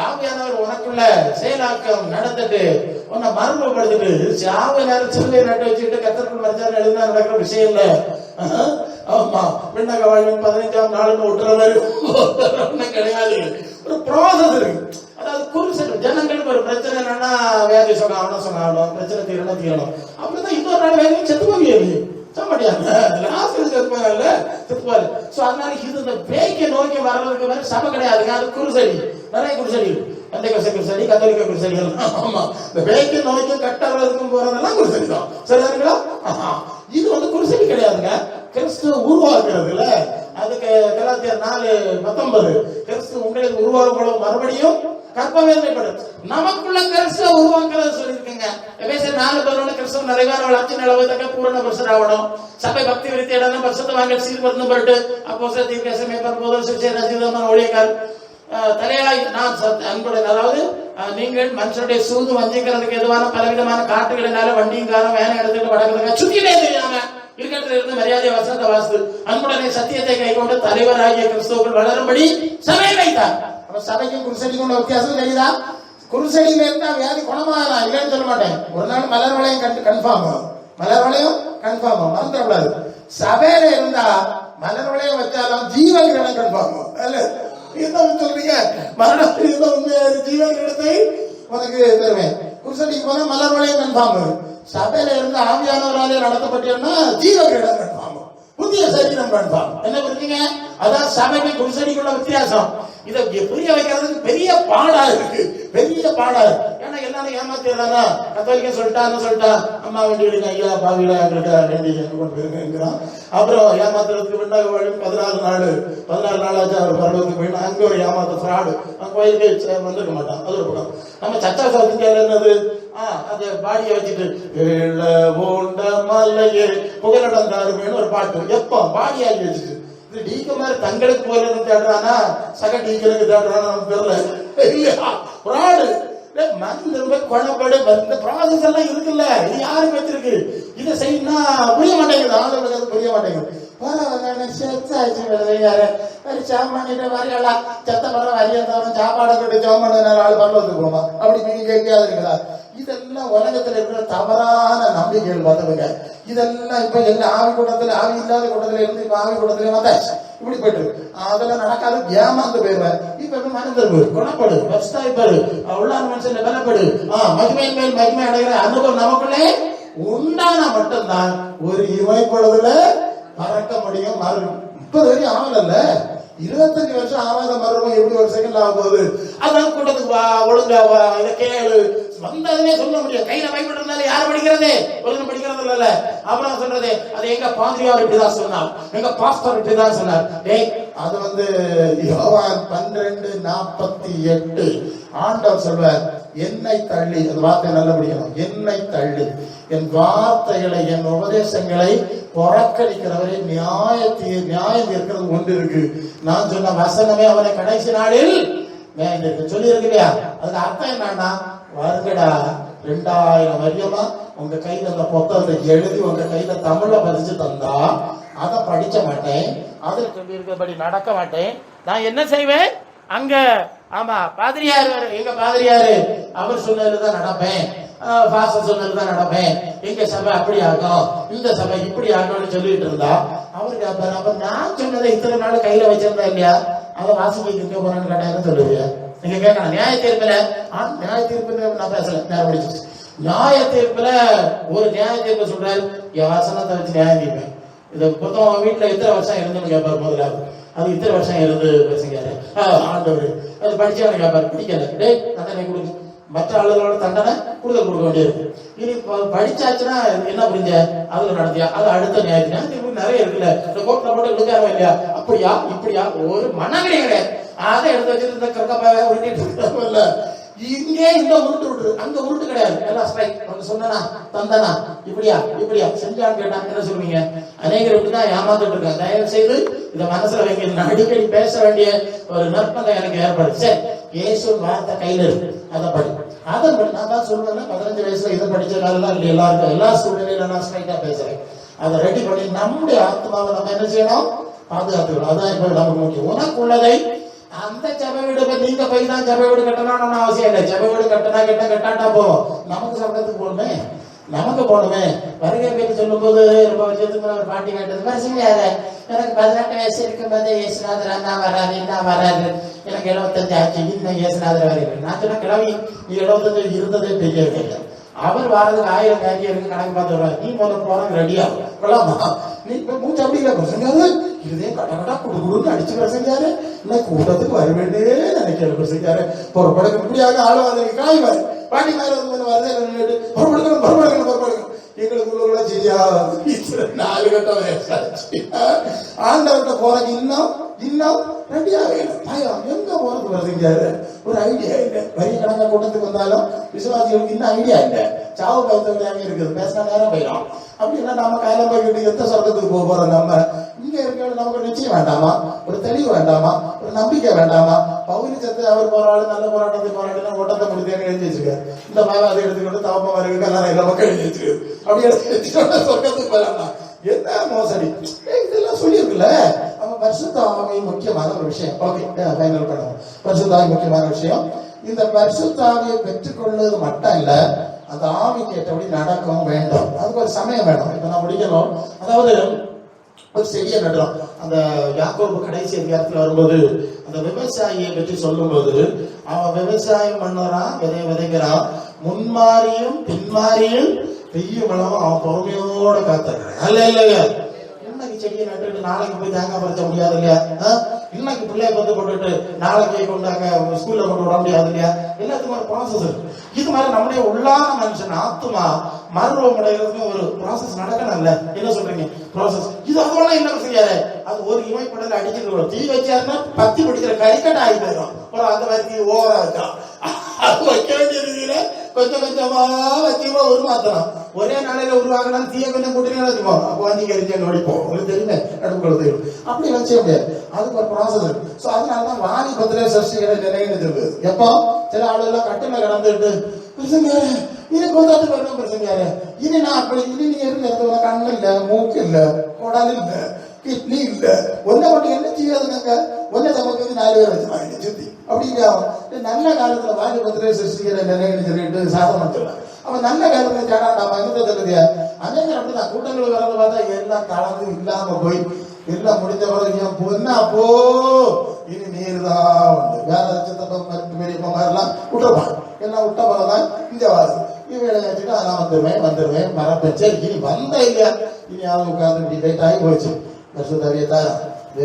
ஆவியானவர் உனக்குள்ள செயலாக்கம் நடந்துட்டு உன்னை மறுரூபப்படுத்திட்டு சாவு நேரம் சிறுவை நட்டு வச்சுக்கிட்டு கர்த்தருக்குள் மரித்தார் எழுந்தா நடக்கிற விஷயம் இல்ல. ஆமா, விண்ணக வாழ்வின் 15ஆம் நாளுன்னு விட்டுற மாதிரி கிடையாது. ஒரு ப்ராசஸ் இருக்கு. அதாவது குறிப்பிட்ட ஜனங்களுக்கு ஒரு பிரச்சனை என்னன்னா, வியாதி சொன்ன ஆகணும், பிரச்சனை தீரணும். அப்படிதான் இன்னொரு நாள் வேலையும் செத்து போகியது செத்துப்பாரு. அதனால இது இந்த பேய்க்க நோக்கி வர்றதுக்கு வேற சபை கிடையாதுங்க. அது குருசடி, நிறைய குருசடி, பந்தைக்கோச குருசடி, கத்தோலிக்க குருசடிகள். ஆமா, இந்த பேய்க்க நோக்கி கட்டறதுக்கும் போறதெல்லாம் குருசடி தான். சரிதானுங்களா? இது குருசடி கிடையாதுங்க. கிறிஸ்து உருவாக்குறதுல அதுக்கு கலாத்தியர் 4:19 கிறிஸ்து உங்களுக்கு உருவாக்கப்படும் மறுபடியும் கற்பவேதனைப்படும். நமக்குள்ள கிறிஸ்துவ உருவாக்குறது சொல்லியிருக்கீங்க. எபேசியர் 4:11 கிறிஸ்துவ நிறைவான வளர்ச்சி நிலவத்தக்க பூரண புருஷராகணும், சபை பக்தி விருத்தி இடம் பரிசுத்த வாங்க சீர்படுத்தும் பொருட்டு அப்போஸ்தலர் தீர்க்கதரிசி மேய்ப்பர் போதகர் சுவிசேஷகர் ரசிகமான ஊழியக்காரர் தலையாய் நான் அன்புடன். அதாவது நீங்கள் மனுஷனுடைய சூது வஞ்சிக்கிறதுக்கு எதுவான பலவிதமான காட்டுகளினால வண்டியும் காரம் வேலை எடுத்துட்டு வடக்கிறதுக்காக சுத்திலே தெரியாம இருக்கிறதுல இருந்து மரியாதை வசனத்தை வாசித்து அன்புடனே சத்தியத்தை கைக்கொண்டு தலைவராகிய கிறிஸ்துவுக்குள் வளரும்படி சபை வைத்தார். அப்ப சபைக்கும் குருசடிக்கும் உள்ள வித்தியாசம் தெரியுதா? குருசடியில இருந்தா வியாதி குணமாகலாம், இல்லைன்னு சொல்ல மாட்டேன். ஒரு நாள் மலர் வளையம் கன்ஃபார்ம் மறந்துடக்கூடாது. சபையில இருந்தா மலர் வளையம் வச்சாலும் ஜீவன் கிரகம் கன்ஃபார்ம். என்ன சொல்றீங்க? மரணம் உண்மையான ஜீவன் கிரகத்தை உனக்கு தருவேன். குருசடிக்கு போனா மலர் வளையம் கன்ஃபார்ம். சபையில இருந்து ஆவியானவராலே நடத்தப்பட்டா ஜீவ கிரகம் கன்ஃபார்ம், புதிய சரீரம் கன்ஃபார்ம். என்ன புரியுங்க? அதான் சபைக்கு குருசடிக்குள்ள வித்தியாசம். இதை புரிய வைக்கிறதுக்கு பெரிய பாடா இருக்கு, பெரிய பாடா இருக்கு. ஏன்னா எல்லாரும் ஏமாத்திடுறானா, கத்தோலிக்க சொல்லிட்டா அம்மா வேண்டி விடுங்க ஐயா பாவில எங்களுக்கு வேண்டி கொண்டு போயிருக்கிறான். அப்புறம் ஏமாத்துறதுக்கு விண்ணாக வழி 14 நாளாச்சு அவர் பரவத்துக்கு போயிட்டு அங்க ஒரு ஏமாத்த ஃப்ராடு, கோயிலுக்கு வந்திருக்க மாட்டான். அது ஒரு பக்கம். நம்ம சச்சா சவுத்தியால என்னது, அந்த பாடியை வச்சுட்டு மல்லையே புகழடந்தாருமேன்னு ஒரு பாட்டு, எப்போ பாடி ஆகி வச்சுட்டு இது டீக்க மாதிரி தங்களுக்கு போயில தேடுறானா சக டீக்கலுக்கு தேடுறானா நமக்கு தெரியல இல்லையா? ஃப்ராடு கொணப்படு இந்த ப்ராசஸ் எல்லாம் இருக்குல்ல, இது யாருக்கு வச்சிருக்கு? இதை செய்யணும் புரிய மாட்டேங்குது, ஆளுங்களுக்கு புரிய மாட்டேங்குது. சாப்பாடு கட்டு ஜோம் ஆள் பரவத்துக்கு போமா அப்படி நீங்க கேட்காது இருக்குதா? இதெல்லாம் உலகத்துல இருக்கிற தவறான நம்பிக்கைகள் பார்த்தவங்க. இதெல்லாம் இப்ப எல்லா ஆவி கூட்டத்துல, ஆவி இல்லாத கூட்டத்துல இருந்து இப்ப ஆவி கூட்டத்துல வந்தாச்சு, இப்படி போயிட்டு அதெல்லாம் நடக்காது. ஏமாந்து போயிருவேன். இப்ப மனிதர்வு குணப்படு, வஸ்தாய்ப்படு, உள்ளான மனுஷன் பலப்படு, மகிமை மேல் மகிமை அடைகிற அனுபவம் நமக்குள்ளே உண்டான மட்டும்தான் ஒரு இமைப்படுதல மறக்க முடியும். 30 வரையும் ஆகல, 25 வருஷம் ஆகாத மருமம் எப்படி ஒரு செகண்ட் ஆக போகுது? அதான் கூட்டத்துக்கு வா, ஒழுங்கா வா, இதை கேளு, வந்ததுமே சொல்ல முடியும். கையில பைபிள் இருந்தாலும் யார் படிக்கிறதே? ஒழுங்கு படிக்கிறது இல்ல. அப்புறம் சொல்றது அது எங்க பாதிரியார் இப்படிதான் சொன்னார், எங்க பாஸ்டர் இப்படிதான் சொன்னார். அது யோவான் 12:48 ஆண்டவர் சொல்வார், என்னை தள்ளி, அந்த வார்த்தை நல்ல முடியும், என்னை தள்ளி என் வார்த்தைகளை என் உபதேசங்களை புறக்கணிக்கிறவரை நியாயம் இருக்கிறது ஒன்று இருக்கு. நான் சொன்ன வசனமே அவனை கடைசி நாளில் நியாயம் இருக்கு சொல்லி இருக்கு இல்லையா? அதுக்கு அர்த்தம் என்னன்னா, வருங்கடா 2000 வருஷமா உங்க கையில அந்த புத்தகத்தை எழுதி உங்க கையில தமிழ்ல பதிச்சு தந்தா அதை படிச்ச மாட்டேன், அதில் சொல்லி இருக்கிறபடி நடக்க மாட்டேன். நான் என்ன செய்வேன்? அங்க ஆமா பாதிரியாரு, எங்க பாதிரியாரு அவர் சொன்னதுதான் நடப்பேன், சொன்னதுதான் நடப்பேன், எங்க சபை அப்படி ஆகும், இந்த சபை இப்படி ஆகும்னு சொல்லிட்டு இருந்தா அவருக்கு அப்ப நான் சொன்னதை இத்தனை நாள் கையில வச்சிருந்தா இல்லையா, அதை வாசிக்க இருக்க போறேன்னு கேட்டாங்க சொல்லுவீங்க. நீங்க கேட்கணும் நியாய தீர்ப்புல, நியாய தீர்ப்புல நான் பேசல, நேரம் முடிச்சு. நியாய தீர்ப்புல ஒரு நியாய தீர்ப்பு சொல்றாரு, என் வசனத்தை வச்சு நியாயம் தீர்ப்பேன். இதை மொத்தம் வீட்டுல எத்தனை வருஷம் இருந்துன்னு கேட்பாரு முதலாவது, அது இத்தனை வருஷம் இருந்து பேசுங்காரு ஆண்டவர். அது படிச்சு அவனை கேட்பாரு, பிடிக்கல டே தண்டனை கொடுக்கு, மற்ற ஆளுகளோட தண்டனை கொடுக்க வேண்டியிருக்கு. இனி படிச்சாச்சுன்னா என்ன புரிஞ்ச, அதுல நடத்தியா, அது அடுத்த நியாயத்தினா நிறைய இருக்குல்ல, இந்த கோர்ட்ல போட்டு எடுக்காம இல்லையா, அப்படியா இப்படியா ஒரு மனங்களே கிடையாது. அதை எடுத்து வச்சுட்டு இந்த கற்கப்பாவை உருட்டிட்டு இல்ல, இங்கே இந்த உருட்டு விட்டுரு, அங்க உருட்டு கிடையாது, எல்லாம் ஸ்ட்ரைக். சொன்னா தந்தனா இப்படியா செஞ்சான்னு கேட்டா என்ன சொல்லுவீங்க? அநேகர் இப்படிதான் ஏமாந்துட்டு இருக்காங்க. தயவு செய்து இதை மனசுல வைங்க, அடிக்கடி பேச வேண்டிய ஒரு நற்பந்தம் எனக்கு ஏற்படுது. சரி, இயேசு வார்த்தை கையில இருக்கு, அதை படி. அதை நான் தான் சொல்றேன், 15 வயசுல இதை படிச்சதாலாம் இல்லை, எல்லாருக்கும் எல்லா சூழ்நிலையில நான் ஸ்ட்ரைட்டா பேசுறேன். அதை ரெடி பண்ணி நம்முடைய ஆத்மாவை நம்ம என்ன செய்யணும்? பாதுகாத்துக்கணும். அதான் இப்ப நமக்கு முக்கியம். உனக்கு உள்ளதை அந்த சபை வீடு நீங்க போய் தான் சபை வீடு கட்டணும் அவசியம் இல்லை. சபை வீடு கட்டாட்டா போவோம், நமக்கு சபதத்துக்கு போகணுமே, நமக்கு போகணுமே. வருகை பேச்சு சொல்லும் போது ரொம்ப வருஷத்துக்கு ஒரு பாட்டி கேட்டது, வருஷம் யாரு எனக்கு 18 வயசு இருக்கும்போது இயேசுநாதர் அண்ணா வராது, என்ன வராது, எனக்கு 75 ஆச்சு, இன்னும் இயேசுநாதர் வரைக்கும். நான் சொன்ன கிழவி நீ 75 இருந்ததே பெரிய கேட்க, அவர் வாரதுக்கு 1000 காரியம் இருக்கு, கணக்கு பார்த்து வருவார். நீ முதல்ல போறாங்க ரெடியா கொள்ளாமா, நீ இப்ப மூச்சு அப்படி இல்லை பசங்காது, இதே கடகடா குடுக்குடுன்னு அடிச்சு பசங்காரு, இல்லை கூட்டத்துக்கு வருவேண்டே நினைக்கிற பசங்காரு, பொறுப்படுக்க முடியாத ஆளுவாத காய்வாரு பாட்டி மேல வருது, பொறுப்படுக்கணும் எங்களுக்கு உள்ள சரியா 4 கட்டம் ஆண்டவர்கிட்ட போறதுக்கு இன்னும் ரெடியா வேணும். பயம் எங்க போறது வருதுங்காரு, ஒரு ஐடியா இல்லை. வரி கணக்கா கூட்டத்துக்கு வந்தாலும் விசுவாசிகளுக்கு இன்னும் ஐடியா இல்லை, சாவு பயத்தவங்க இருக்குது, பேசினா நேரம் போயிடும். அப்படின்னா நம்ம கையில போய்கிட்டு எந்த சொர்க்கத்துக்கு போறோம்? நம்ம இங்க இருக்க நமக்கு நிச்சயம் வேண்டாமா, ஒரு தெளிவு வேண்டாமா, ஒரு நம்பிக்கை வேண்டாமா? பகுதி சத்து அவர் போராடு, நல்ல போராட்டத்தை ஓட்டத்தை முடித்தேன்னு எழுதி வச்சிருக்காரு. இந்த மாதிரி அதை எடுத்துக்கிட்டு தவப்ப மாதிரி எல்லாரும் எல்லா மக்கள் எழுதி வச்சிருக்கு. அப்படி எடுத்து சொர்க்கத்துக்கு போயிடலாம். என்ன மோசடி இதெல்லாம் சொல்லியிருக்குல்ல. நம்ம பரிசுத்த ஆவி முக்கியமான ஒரு விஷயம். ஓகே, ஃபைனல் பண்ணுவோம். பரிசுத்த ஆவி முக்கியமான விஷயம். இந்த பரிசுத்த ஆவியை பெற்றுக்கொள்வது மட்டும் இல்ல, அந்த ஆவிக்கு ஏற்றபடி நடக்கவும் வேண்டும். அதுக்கு ஒரு சமயம் வேணும். இப்ப நான் முடிக்கணும். அதாவது ஒரு செடியை நடுறோம். அந்த யாக்கோபு கடைசி அதிகாரத்தில் வரும்போது அந்த விவசாயியை பற்றி சொல்லும் போது, அவன் விவசாயம் பண்ணுறான், விதைக்கிறான், முன்மாறியும் பின்மாறியும் பெய்யும் அளவும் அவன் பொறுமையோட காத்திருக்கிறான். அல்ல இல்லையா? இன்னைக்கு செடியை நட்டுட்டு நாளைக்கு போய் தேங்காய் பறிச்ச முடியாது இல்லையா? இன்னைக்கு பிள்ளைய வந்து போட்டுட்டு நாளைக்கு கொண்டாங்க ஸ்கூல்ல கொண்டு விட முடியாது இல்லையா? எல்லாத்துக்கும் ஒரு ப்ராசஸ் இருக்கு. இது மாதிரி நம்முடைய உள்ளான மனுஷன் ஆத்மா மறுரூபம் அடைகிறதுக்கு ஒரு ப்ராசஸ் நடக்கணும்ல. என்ன சொல்றீங்க? ப்ராசஸ் இது அதோட என்ன செய்யாரு? அது ஒரு இமைப்படல அடிக்கிறது தீ வச்சாருன்னா பத்தி பிடிக்கிற கறிக்கட்டை ஆகி போயிடும். அப்புறம் அந்த மாதிரி ஓவரா வச்சான் அது வைக்க வேண்டிய ரீதியில கொஞ்சம் கொஞ்சமா வச்சுக்கோ உருமாத்தலாம். ஒரே நாளையில உருவாக்கணும். தீய கொஞ்சம் கூட்டினா வச்சுப்போம். அப்போ வந்து கறிஞ்சா நோடிப்போம். உங்களுக்கு தெரியுமே அடுப்புக்குள்ள தெரியும். அப்படி வச்சே முடியாது. அதுக்கு ஒரு ப்ராசஸ் இருக்கு. ஸோ அதனாலதான் வாலிபத்திலே சஷ்டிகளை நிலையிட்டு எப்போ சில ஆளுகள்லாம் கட்டுல கடந்துட்டு பிரசங்காரு இனி கொண்டாட்டு வரணும் பிரசங்காரு இனி நான் அப்படி இனி நீ இருக்கிறது கண்ணு இல்ல, மூக்கு இல்ல, குடல் இல்ல, கிட்னி இல்ல, ஒன்ன மட்டும் என்ன செய்யாதுங்க ஒன்ன சமைக்கிறது 4 பேர் வச்சுருவாங்க சுத்தி. அப்படி நல்ல காலத்துல வாலிபத்திலே சஷ்டிகளை நிலையிட்டு சொல்லிட்டு சாதம் வச்சிடலாம். அவன் நல்ல காலத்துல சேடாண்டாமா எங்க தெரியுது. அதே அப்படிதான் கூட்டங்கள் வரது பார்த்தா எல்லாம் கலந்து இல்லாம போய் எல்லாம் முடிஞ்ச பிறகு என் பொண்ணு அப்போ இனி நீர் தான் உண்டு. வேற சித்தப்ப பெரியப்ப மாதிரிலாம் விட்டுருப்பான். எல்லாம் விட்ட பிறகுதான் இங்க வருது. இவங்களை வச்சுட்டு அதெல்லாம் வந்துருவேன் மரப்பேன். சரி இனி வந்த இல்லையா? இனி அவங்க உட்காந்து இப்படி டைட் ஆகி போச்சு. வருஷத்தாவியதா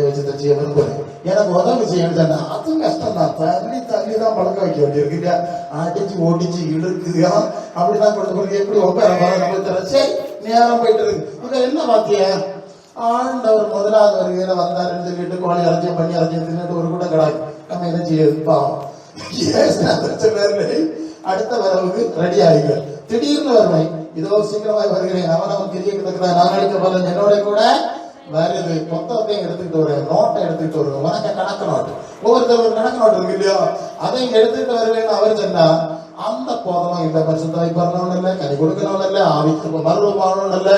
வச்சு தச்சு விரும்புறேன். எனக்கு உதவி செய்யணும் சொன்னா அதுவும் கஷ்டம் தான். தள்ளி தான் பழக்க வைக்க வேண்டியிருக்கு இல்லையா? அடிச்சு ஓடிச்சு இழுக்குதா அப்படிதான் கொடுத்து கொடுத்து எப்படி ஒப்பேற நம்மளுக்கு தர. சரி நேரம் போயிட்டு இருக்கு. இதை என்ன பாத்திய ஆண்டவர் முதலாவது வருகையில வந்தாருன்னு சொல்லிட்டு கோழி அரைச்சி பண்ணி அரைச்சி தின்னுட்டு ஒரு கூட கிடாது. நம்ம என்ன செய்யுது பாவம். அடுத்த வரவுக்கு ரெடி ஆகிங்க. திடீர்னு வருவேன். இதோ சீக்கிரமாய் வருகிறேன். அவனவன் கிரியக்கிறதுக்கு நான் அடிக்க போறேன். என்னோட கூட வருது. மொத்தத்தையும் எடுத்துக்கிட்டு வருவேன். நோட்டை எடுத்துக்கிட்டு வருவேன். உனக்கு கணக்கு நோட்டு ஒவ்வொருத்தர் ஒரு கணக்கு நோட்டு இருக்கு இல்லையா? அதையும் எடுத்துக்கிட்டு வருவேன்னு அவர் சொன்னா அந்த போதமும் இல்ல, பரிசுத்தாவி பண்ணணும் இல்ல, கனி கொடுக்கணும் இல்ல, ஆவிக்கு மறுரூபம் இல்ல,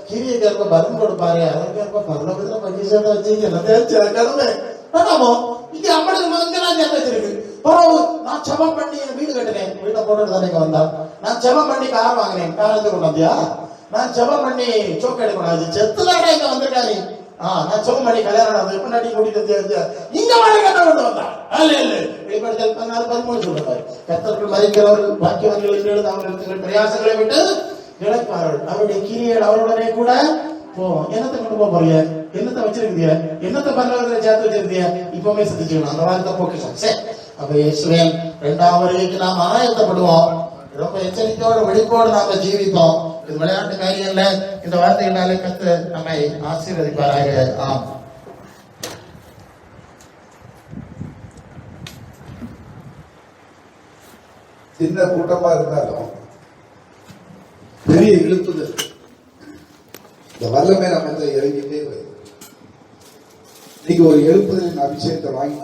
கிரியைக்கு பலன் கொடுப்பாரு. அதற்கு பரலோகத்துல பரிசேத வச்சு எல்லாத்தையும் கடமை வேணாமோ? இங்க அம்மனுக்கு முதலாம் சேர்த்து வச்சிருக்கு. பரவு நான் ஜெபம் பண்ணி என் வீடு கட்டினேன். வீட்டை போட்டுட்டு தானே வந்தா. நான் ஜெபம் பண்ணி கார் வாங்கினேன். கார் எடுத்து கொண்டாந்தியா? நான் ஜெபம் பண்ணி சோக்கு எடுக்கணும். செத்துதாடா இங்க வந்திருக்காரு. நான் ஜெபம் பண்ணி கல்யாணம் எப்ப நடி கூட்டிட்டு இங்க வாழ கட்ட கொண்டு வந்தா வெளிப்படுத்தல் 14:13 சொல்றாரு. கர்த்தர்கள் மதிக்கிறவர்கள் பாக்கியவான்கள் எழுது அவர்கள் பிரயாசங்களை விட்டு இழைப்பார்கள். அவருடைய கிரியைகள் அவருடனே கூட போவோம். என்னத்தை கொண்டு போக போறீங்க? என்னத்தை வச்சிருக்கீங்க? என்னத்தை பரலோகத்துல சேர்த்து வச்சிருக்கீங்க? இப்பவுமே சிந்திச்சுக்கணும். அந்த வார்த்தை பொக்கிஷம். சரி, அப்ப இயேசுவின் 2ஆம் வருகைக்கு நாம் ஆயத்தப்படுவோம். ரொம்ப எச்சரிக்கையோட விழிப்போடு நாம ஜீவிப்போம். இது விளையாட்டு காரியம் இல்ல. இந்த வார்த்தைகளாலே கர்த்தர் நம்மை ஆசீர்வதிப்பாராக. ஆம். சின்ன கூட்டமா இருந்தாலும் பெரிய இழுப்புதல். இந்த வல்லமை நம்ம இறங்கிட்டே வருது. நீங்க ஒரு எழுப்புதலின் அபிஷேகத்தை வாங்கி